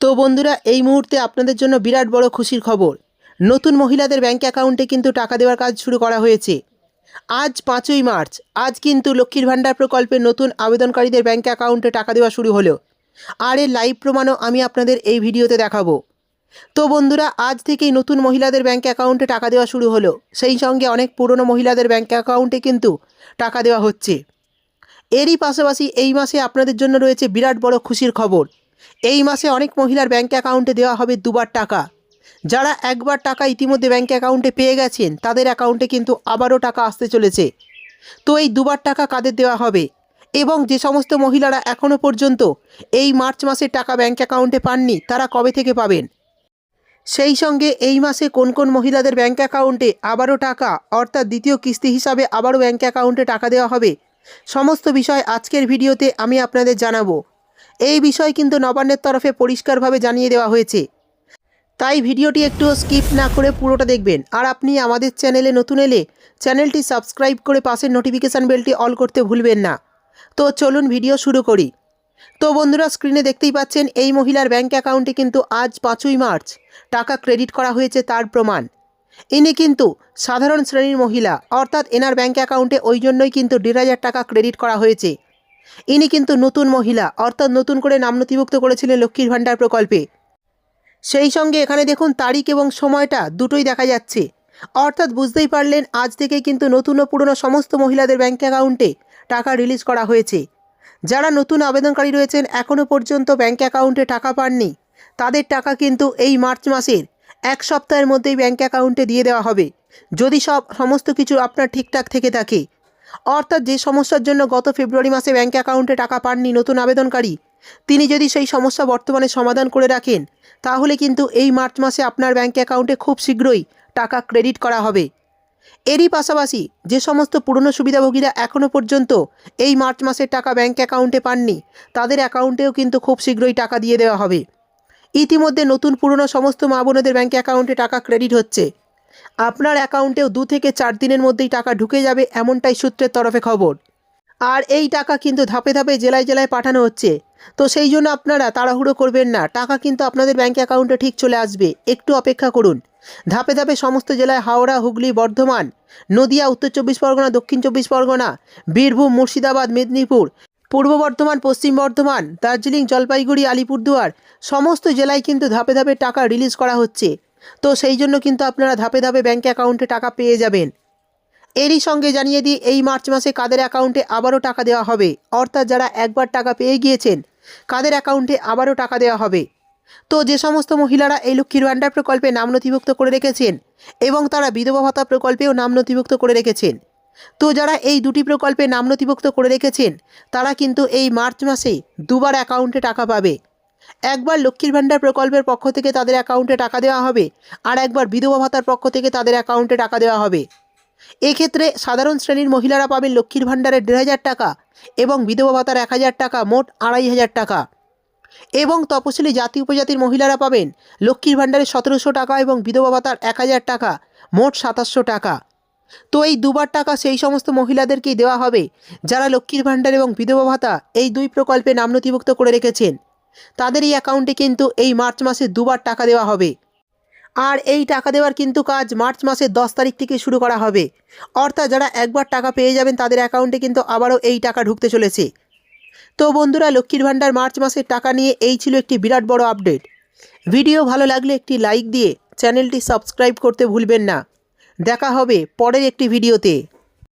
তো বন্ধুরা এই মুহূর্তে আপনাদের জন্য বিরাট বড় খুশির খবর। নতুন মহিলাদের ব্যাংক অ্যাকাউন্টে কিন্তু টাকা দেওয়ার কাজ শুরু করা হয়েছে। আজ 5ই মার্চ আজ কিন্তু লক্ষ্মীর ভাণ্ডার প্রকল্পে নতুন আবেদনকারীদের ব্যাংক অ্যাকাউন্টে টাকা দেওয়া শুরু হলো। আর এর লাইভ প্রমাণও আমি আপনাদের এই ভিডিওতে দেখাবো। তো বন্ধুরা আজ থেকেই নতুন মহিলাদের ব্যাংক অ্যাকাউন্টে টাকা দেওয়া শুরু হলো। সেই সঙ্গে অনেক পুরনো মহিলাদের ব্যাংক অ্যাকাউন্টে কিন্তু টাকা দেওয়া হচ্ছে। এরই পাশাপাশি এই মাসে আপনাদের জন্য রয়েছে বিরাট বড় খুশির খবর। এই মাসে অনেক মহিলার ব্যাংক অ্যাকাউন্টে দেওয়া হবে দুবার টাকা। যারা একবার টাকা ইতিমধ্যে ব্যাংক অ্যাকাউন্টে পেয়ে গেছেন তাদের অ্যাকাউন্টে কিন্তু আবারও টাকা আসতে চলেছে। তো এই দুবার টাকা কাদের দেওয়া হবে এবং যে সমস্ত মহিলারা এখনও পর্যন্ত এই মার্চ মাসের টাকা ব্যাংক অ্যাকাউন্টে পাননি তারা কবে থেকে পাবেন, সেই সঙ্গে এই মাসে কোন কোন মহিলাদের ব্যাংক অ্যাকাউন্টে আবারও টাকা অর্থাৎ দ্বিতীয় কিস্তি হিসাবে আবারও ব্যাংক অ্যাকাউন্টে টাকা দেওয়া হবে, সমস্ত বিষয় আজকের ভিডিওতে আমি আপনাদের জানাবো। এই বিষয় কিন্তু নবান্নের তরফে পরিষ্কারভাবে জানিয়ে দেওয়া হয়েছে, তাই ভিডিওটি একটু স্কিপ না করে পুরোটা দেখবেন। আর আপনি আমাদের চ্যানেলে নতুন এলে চ্যানেলটি সাবস্ক্রাইব করে পাশের নোটিফিকেশান বেলটি অল করতে ভুলবেন না। তো চলুন ভিডিও শুরু করি। তো বন্ধুরা স্ক্রিনে দেখতেই পাচ্ছেন এই মহিলার ব্যাংক অ্যাকাউন্টে কিন্তু আজ 5ই মার্চ টাকা ক্রেডিট করা হয়েছে, তার প্রমাণ। ইনি কিন্তু সাধারণ শ্রেণীর মহিলা, অর্থাৎ এনার ব্যাংক অ্যাকাউন্টে ওই জন্যই কিন্তু 1,500 টাকা ক্রেডিট করা হয়েছে। ইনি কিন্তু নতুন মহিলা, অর্থাৎ নতুন করে নাম নথিভুক্ত করেছিলেন লক্ষ্মীর ভাণ্ডার প্রকল্পে। সেই সঙ্গে এখানে দেখুন তারিখ এবং সময়টা দুটোই দেখা যাচ্ছে, অর্থাৎ বুঝতেই পারলেন আজ থেকেই কিন্তু নতুন ও পুরনো সমস্ত মহিলাদের ব্যাংক অ্যাকাউন্টে টাকা রিলিজ করা হয়েছে। যারা নতুন আবেদনকারী রয়েছেন এখনও পর্যন্ত ব্যাংক অ্যাকাউন্টে টাকা পাননি তাদের টাকা কিন্তু এই মার্চ মাসের এক সপ্তাহের মধ্যেই ব্যাংক অ্যাকাউন্টে দিয়ে দেওয়া হবে, যদি সমস্ত কিছু আপনার ঠিকঠাক থেকে থাকে। অর্থাৎ যে সমস্যার জন্য গত ফেব্রুয়ারি মাসে ব্যাংক অ্যাকাউন্টে টাকা পাননি নতুন আবেদনকারী, তিনি যদি সেই সমস্যা বর্তমানে সমাধান করে রাখেন তাহলে কিন্তু এই মার্চ মাসে আপনার ব্যাংক অ্যাকাউন্টে খুব শীঘ্রই টাকা ক্রেডিট করা হবে। এরই পাশাপাশি যে সমস্ত পুরনো সুবিধাভোগীরা এখনও পর্যন্ত এই মার্চ মাসের টাকা ব্যাংক অ্যাকাউন্টে পাননি তাদের অ্যাকাউন্টেও কিন্তু খুব শীঘ্রই টাকা দিয়ে দেওয়া হবে। ইতিমধ্যে নতুন পুরনো সমস্ত মা বোনেদের ব্যাংক অ্যাকাউন্টে টাকা ক্রেডিট হচ্ছে। আপনার অ্যাকাউন্টেও 2 থেকে 4 দিনের মধ্যেই টাকা ঢুকে যাবে, এমনটাই সূত্রের তরফে খবর। আর এই টাকা কিন্তু ধাপে ধাপে জেলায় জেলায় পাঠানো হচ্ছে। তো সেই জন্য আপনারা তাড়াহুড়ো করবেন না, টাকা কিন্তু আপনাদের ব্যাংক অ্যাকাউন্টে ঠিক চলে আসবে, একটু অপেক্ষা করুন। ধাপে ধাপে সমস্ত জেলায় হাওড়া, হুগলি, বর্ধমান, নদিয়া, উত্তর 24 পরগনা, দক্ষিণ 24 পরগনা, বীরভূম, মুর্শিদাবাদ, মেদিনীপুর, পূর্ব বর্ধমান, পশ্চিম বর্ধমান, দার্জিলিং, জলপাইগুড়ি, আলিপুরদুয়ার সমস্ত জেলায় কিন্তু ধাপে ধাপে টাকা রিলিজ করা হচ্ছে। তো সেই জন্য কিন্তু আপনারা ধাপে ধাপে ব্যাংক অ্যাকাউন্টে টাকা পেয়ে যাবেন। এরই সঙ্গে জানিয়ে দিই এই মার্চ মাসে কাদের অ্যাকাউন্টে আবারও টাকা দেওয়া হবে, অর্থাৎ যারা একবার টাকা পেয়ে গিয়েছেন কাদের অ্যাকাউন্টে আবারও টাকা দেওয়া হবে। তো যে সমস্ত মহিলারা এই লক্ষ্মীর ভাণ্ডার প্রকল্পে নাম নথিভুক্ত করে রেখেছেন এবং তারা বিধবা ভাতা প্রকল্পেও নাম নথিভুক্ত করে রেখেছেন, তো যারা এই দুটি প্রকল্পে নাম নথিভুক্ত করে রেখেছেন তারা কিন্তু এই মার্চ মাসে দুবার অ্যাকাউন্টে টাকা পাবে। একবার লক্ষ্মীর ভাণ্ডার প্রকল্পের পক্ষ থেকে তাদের অ্যাকাউন্টে টাকা দেওয়া হবে, আর একবার বিধবা ভাতার পক্ষ থেকে তাদের অ্যাকাউন্টে টাকা দেওয়া হবে। এক্ষেত্রে সাধারণ শ্রেণীর মহিলারা পাবেন লক্ষ্মীর ভাণ্ডারের 1,500 টাকা এবং বিধবা ভাতার 1,000 টাকা, মোট 2,500 টাকা। এবং তপশিলি জাতি উপজাতির মহিলারা পাবেন লক্ষ্মীর ভাণ্ডারে 1,700 টাকা এবং বিধবা ভাতার 1,000 টাকা, মোট 2,700 টাকা। তো এই দুবার টাকা সেই সমস্ত মহিলাদেরকেই দেওয়া হবে যারা লক্ষ্মীর ভাণ্ডার এবং বিধবা ভাতা এই দুই প্রকল্পে নাম নথিভুক্ত করে রেখেছেন। তাদের এই অ্যাকাউন্টে কিন্তু এই মার্চ মাসে দুবার টাকা দেওয়া হবে। আর এই টাকা দেওয়ার কিন্তু কাজ মার্চ মাসের 10 তারিখ থেকে শুরু করা হবে, অর্থাৎ যারা একবার টাকা পেয়ে যাবেন তাদের অ্যাকাউন্টে কিন্তু আবারও এই টাকা ঢুকতে চলেছে। তো বন্ধুরা লক্ষ্মীর ভাণ্ডার মার্চ মাসের টাকা নিয়ে এই ছিল একটি বিরাট বড় আপডেট। ভিডিও ভালো লাগলে একটি লাইক দিয়ে চ্যানেলটি সাবস্ক্রাইব করতে ভুলবেন না। দেখা হবে পরের একটি ভিডিওতে।